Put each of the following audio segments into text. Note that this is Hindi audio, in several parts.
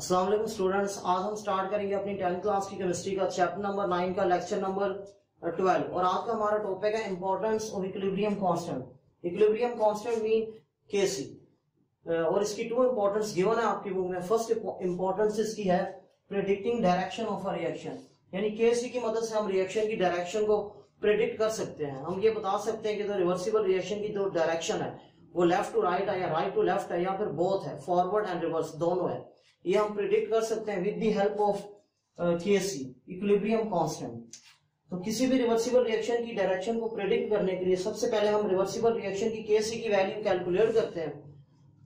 अस्सलाम वालेकुम स्टूडेंट्स, आज हम स्टार्ट करेंगे अपनी 10th क्लास की केमिस्ट्री का चैप्टर नंबर 9 का लेक्चर नंबर 12 और आज का हमारा टॉपिक है importance of equilibrium constant. Equilibrium constant mean KC और इसकी टू इंपॉर्टेंस गिवन है आपकी बुक में। फर्स्ट इंपॉर्टेंस इसकी है predicting direction of a reaction, यानी केसी की मदद से हम रिएक्शन की डायरेक्शन को प्रेडिक्ट कर सकते हैं। हम ये बता सकते हैं कि जो रिवर्सिबल रिएक्शन की जो डायरेक्शन है वो लेफ्ट टू राइट है या राइट टू लेफ्ट है या फिर बोथ है, फॉरवर्ड एंड रिवर्स दोनों है। ये हम प्रिडिक्ट कर सकते हैं with the help of KC equilibrium constant. तो किसी भी रिवर्सिबल रिएक्शन की डायरेक्शन को प्रिडिक्ट करने के लिए सबसे पहले हम रिवर्सिबल रिएक्शन की केसी की वैल्यू कैलकुलेट करते हैं,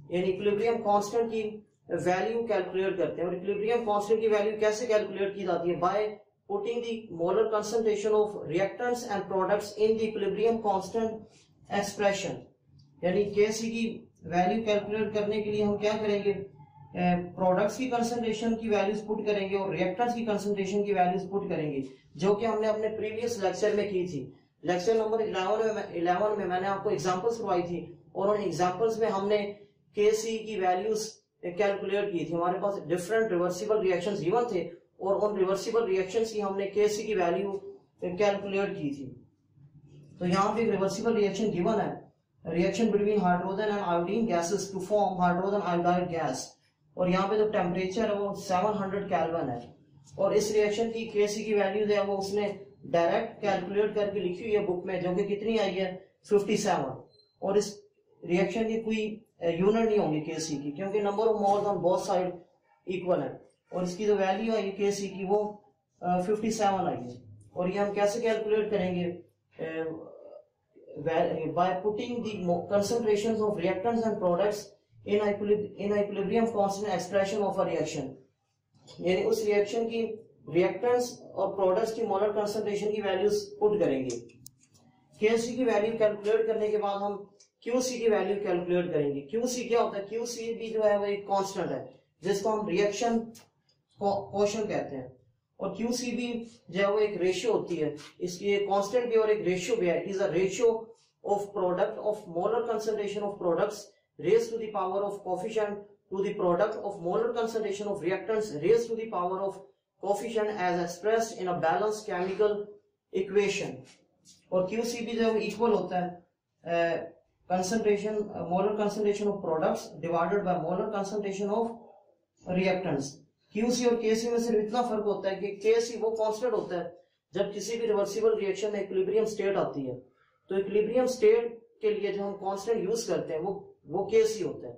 यानी इक्विलिब्रियम कांस्टेंट की वैल्यू कैलकुलेट करते हैं। और इक्विलिब्रियम कांस्टेंट की वैल्यू कैसे कैलकुलेट की जाती है? By putting the molar concentration of reactants and products in the equilibrium constant expression. यानी केसी की वैल्यू कैलकुलेट करने के लिए हम क्या करेंगे, प्रोडक्ट्स की कंसंट्रेशन की वैल्यूज पुट करेंगे और रिएक्टेंट्स की कंसंट्रेशन की वैल्यूज पुट करेंगे, जो कि हमने अपने प्रीवियस लेक्चर में की थी। लेक्चर नंबर 11 में मैंने आपको एग्जांपल्स करवाई थी और उन एग्जांपल्स में हमने केसी की वैल्यूज कैलकुलेट की थी। हमारे पास डिफरेंट रिवर्सिबल रिएक्शंस गिवन थे और उन रिवर्सिबल रिएक्शंस की हमने केसी की वैल्यू कैलकुलेट की थी। तो यहाँ पे रिवर्सिबल रिएक्शन गिवन है, reaction between hydrogen and iodine gases to form hydrogen iodide gas, और यहाँ पे जो टेम्परेचर है वो 700 केल्विन है। और इस रिएक्शन की केसी की वैल्यूज है वो उसने डायरेक्ट कैलकुलेट करके लिखी हुई है बुक में, जो कि कितनी आई है 57। और इस रिएक्शन की कोई यूनिट नहीं होंगी केसी की, क्योंकि number of moles on both side equal है। और इसकी जो वैल्यू आई केसी की वो 57 आई है। और ये हम कैसे कैलकुलेट करेंगे? By putting the concentrations of reactants and products in equilibrium constant expression of a reaction, यानी उस रिएक्शन की रिएक्टेंट्स और प्रोडक्ट्स की मोलर कंसंट्रेशन की वैल्यूज पुट करेंगे। केसी की वैल्यू कैलकुलेट करने के बाद हम क्यूसी की वैल्यू कैलकुलेट करेंगे। क्यूसी क्या होता है? क्यूसी भी जो है वो एक कांस्टेंट है जिसको हम रिएक्शन क्वोशंट कहते हैं। और क्यूसी भी जो है वो एक रेशियो होती है, इसकी एक कांस्टेंट भी और एक रेशियो भी है। It is a ratio of product of molar concentration of products raised to the power of coefficient to the product of molar concentration of reactants raised to the power of coefficient as expressed in a balanced chemical equation। और QC भी जो इक्वल होता है concentration molar concentration of products divided by molar concentration of reactants। QC और KC में सिर्फ इतना फर्क होता है कि KC वो कांस्टेंट होता है जब किसी भी रिवर्सिबल रिएक्शन में इक्विलिब्रियम स्टेट आती है। तो इक्विलिब्रियम स्टेट के लिए जो हम कांस्टेंट यूज करते हैं वो केसी होता है।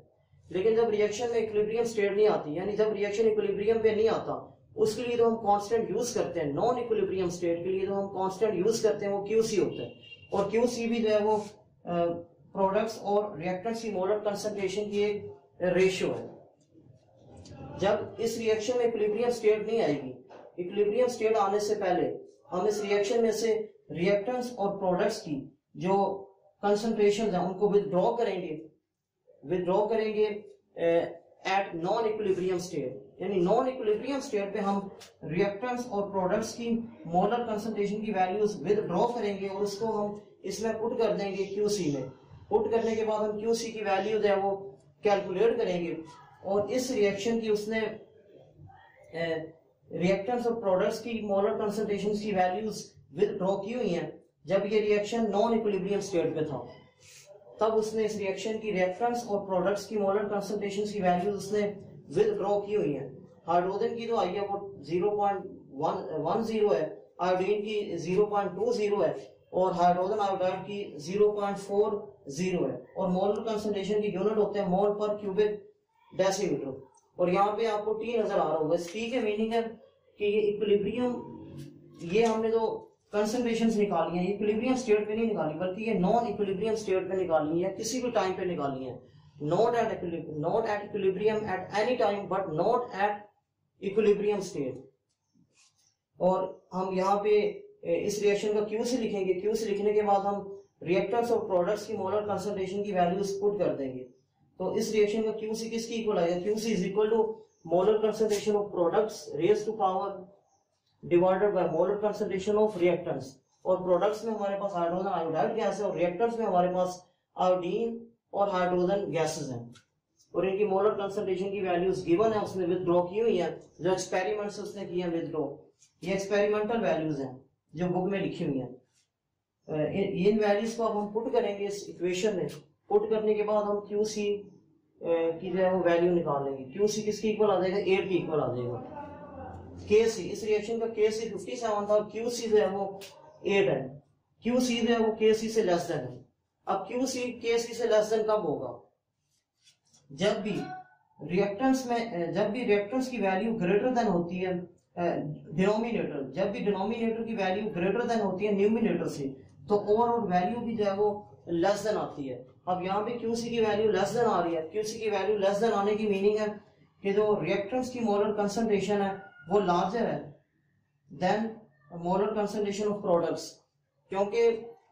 लेकिन जब रिएक्शन में इक्विलिब्रियम स्टेट नहीं आती, यानी जब रिएक्शन इक्विलिब्रियम पे नहीं आता, उसके लिए जो हम कांस्टेंट यूज करते हैं नॉन इक्विलिब्रियम स्टेट के लिए जो हम कांस्टेंट यूज करते हैं वो क्यूसी होता है। और क्यूसी भी जो है वो प्रोडक्ट्स और रिएक्टेंट्स की मोलर कंसंट्रेशन की एक रेशियो है। जब इस रिएक्शन में इक्विलिब्रियम स्टेट नहीं आएगी, इक्विलिब्रियम स्टेट आने से पहले हम इस रिएक्शन में से रिएक्टेंट्स और प्रोडक्ट्स की जो कंसंट्रेशन है उनको विदड्रॉ करेंगे एट नॉन इक्विलिब्रियम स्टेट। यानी नॉन इक्विलिब्रियम स्टेट पे हम रिएक्टेंट्स और प्रोडक्ट्स की मोलर कंसंट्रेशन की वैल्यूज विदड्रॉ करेंगे और उसको हम इसमें पुट कर देंगे क्यूसी में। पुट करने के बाद हम क्यूसी की वैल्यूज है वो कैलकुलेट करेंगे। और इस रिएक्शन की उसने रिएक्टेंट्स और प्रोडक्ट्स की मोलर कंसंट्रेशन की वैल्यूज विदड्रॉ की हुई हैं जब ये रिएक्शन नॉन इक्विलिब्रियम स्टेट पे था। तब उसने इस रिएक्शन की रिएक्टेंट्स और प्रोडक्ट्स की मोलर कंसंट्रेशन की वैल्यूज उसने विदड्रॉ की हुई है। हाइड्रोजन की जो आई है वो 0.10 है, आयोडीन की 0.20 है और हाइड्रोजन आयोडाइड की 0.40 है। और मोलर कंसंट्रेशन की यूनिट होते हैं मोल पर क्यूबिक डेसीमीटर। और यहाँ पे आपको टी नजर आ रहा होगा। इस टी के मीनिंग है कि ये इक्विलिब्रियम, ये हमने जो कंसंट्रेशंस निकाली है इक्विलिब्रियम स्टेट पे नहीं निकाली, बल्कि ये नॉन इक्विलिब्रियम स्टेट पे निकाली है, किसी भी टाइम पे निकाली है। Not at equilibrium at any time but not at equilibrium state. और हम यहाँ पे इस रिएक्शन का क्यूसी लिखेंगे। क्यूसी लिखने के बाद हम रिएक्टेंट्स और प्रोडक्ट्स की मोलर कंसंट्रेशन की वैल्यूज पुट कर देंगे। तो इस रिएक्शन का क्यूसी किसकी इक्वल आएगा? QC is equal to molar concentration of products raise to power divided by molar concentration of reactants. और प्रोडक्ट्स में हमारे पास हाइड्रोजन आयोडाइड गैस है और रिएक्टेंट्स में हमारे पास आयोडीन और हाइड्रोजन गैसेस हैं। और इनकी मोलर कंसंट्रेशन की वैल्यूज गिवन है, उसने विदड्रॉ की हुई है, जो एक्सपेरिमेंट्स उसने किए हैं विदड्रॉ, ये एक्सपेरिमेंटल वैल्यूज हैं जो बुक में लिखी हुई हैं। इन वैल्यूज को अब हम पुट करेंगे इस इक्वेशन में, पुट करने के बाद हम QC की जो है वो वैल्यू निकाल लेंगे। QC किसके इक्वल आ जाएगा, 8 के इक्वल आ जाएगा। KC, इस रिएक्शन का KC 57 था, QC जो है वो 8 है। QC जो है वो KC से लेस देन है। अब QC KC से लेस देन कब होगा, जब भी रिएक्टेंट्स की वैल्यू ग्रेटर देन होती है डिनोमिनेटर, जब भी डिनोमिनेटर की वैल्यू ग्रेटर देन होती है न्यूमिनेटर से, तो ओवरऑल वैल्यू भी जो है वो लेस देन आती है। अब यहाँ पे QC की वैल्यू लेस देन आ रही है। QC की वैल्यू लेस देन आने की मीनिंग है कि जो रिएक्टेंट्स की मोलर कंसंट्रेशन है वो लार्जर है than molar concentration of products, क्योंकि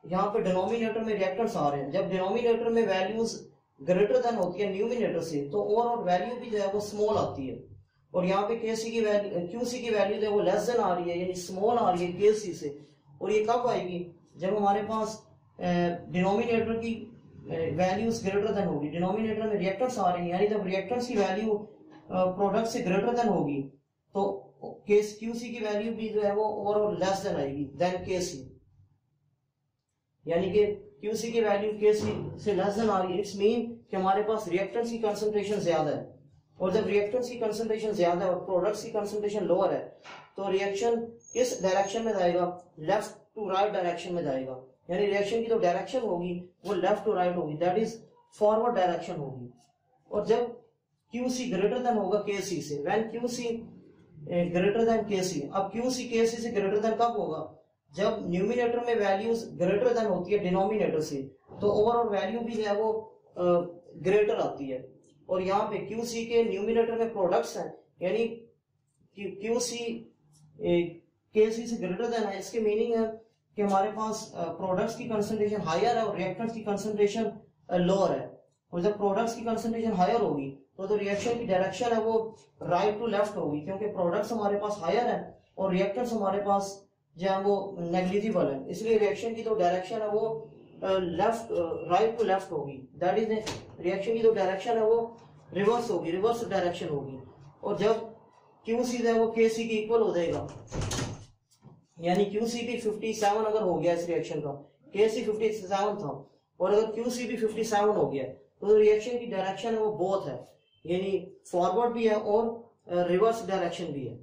यहाँ पे डिनोमिनेटर में रिएक्टेंट्स आ रहे हैं। जब डिनोमिनेटर में वैल्यूज ग्रेटर देन होती है न्यूमिनेटर से, तो ओवरऑल वैल्यू भी जो है वो स्मॉल आती है। और यहाँ पे QC की वैल्यू जो है वो लेस देन आ रही है, यानी स्मॉल आ रही है KC से। और ये कब आएगी, जब हमारे पास डिनोमिनेटर की वैल्यूज ग्रेटर देन होगी, डिनोमिनेटर में रिएक्टेंट्स आ रही हैं, यानी जब रिएक्टेंट्स की वैल्यू प्रोडक्ट से ग्रेटर देन होगी तो QC की वैल्यू भी जो है वो ओवरऑल लेस देन आएगी देन KC, यानी कि QC की वैल्यू KC से लेस देन आ रही है। इट्स मीन कि हमारे पास रिएक्टेंट्स की कंसंट्रेशन ज्यादा है, और जब रिएक्टेंट्स की कंसंट्रेशन ज्यादा है और प्रोडक्ट्स की कंसंट्रेशन लोअर है, तो रिएक्शन किस डायरेक्शन में जाएगा, लेफ्ट टू राइट डायरेक्शन में जाएगा। यानी रिएक्शन की जो डायरेक्शन होगी वो लेफ्ट टू राइट होगी, दैट इज फॉरवर्ड डायरेक्शन होगी। और जब QC ग्रेटर देन होगा KC से, when QC greater than KC, अब QC KC से ग्रेटर देन कब होगा, जब न्यूमिनेटर में वैल्यूज ग्रेटर देन होती है डिनोमिनेटर से, तो ओवरऑल वैल्यू भी जो है वो ग्रेटर आती है। और यहाँ पे QC के न्यूमिनेटर में प्रोडक्ट्स हैं, यानी QC KC से ग्रेटर देन है। इसके मीनिंग है कि हमारे पास प्रोडक्ट्स की कंसंट्रेशन हायर है और रिएक्टेंट्स की कंसंट्रेशन लोअर है। और जब प्रोडक्ट्स की कंसंट्रेशन हायर होगी तो जो रिएक्शन की डायरेक्शन है वो राइट टू लेफ्ट होगी, क्योंकि प्रोडक्ट्स हमारे पास हायर है और रिएक्टेंट्स हमारे पास जो है वो नेग्लिजिबल है, इसलिए रिएक्शन की जो डायरेक्शन है वो लेफ्ट राइट टू लेफ्ट होगी। दैट इज रिएक्शन की जो डायरेक्शन है वो रिवर्स होगी, रिवर्स डायरेक्शन होगी। और जब QC जो है वो KC की इक्वल हो जाएगा, यानी QC भी 57 अगर हो गया इस रिएक्शन का, KC 57 था, और अगर QC भी 57 हो गया, तो रिएक्शन की डायरेक्शन है वो बोथ है, यानी फॉरवर्ड भी है और रिवर्स डायरेक्शन भी है।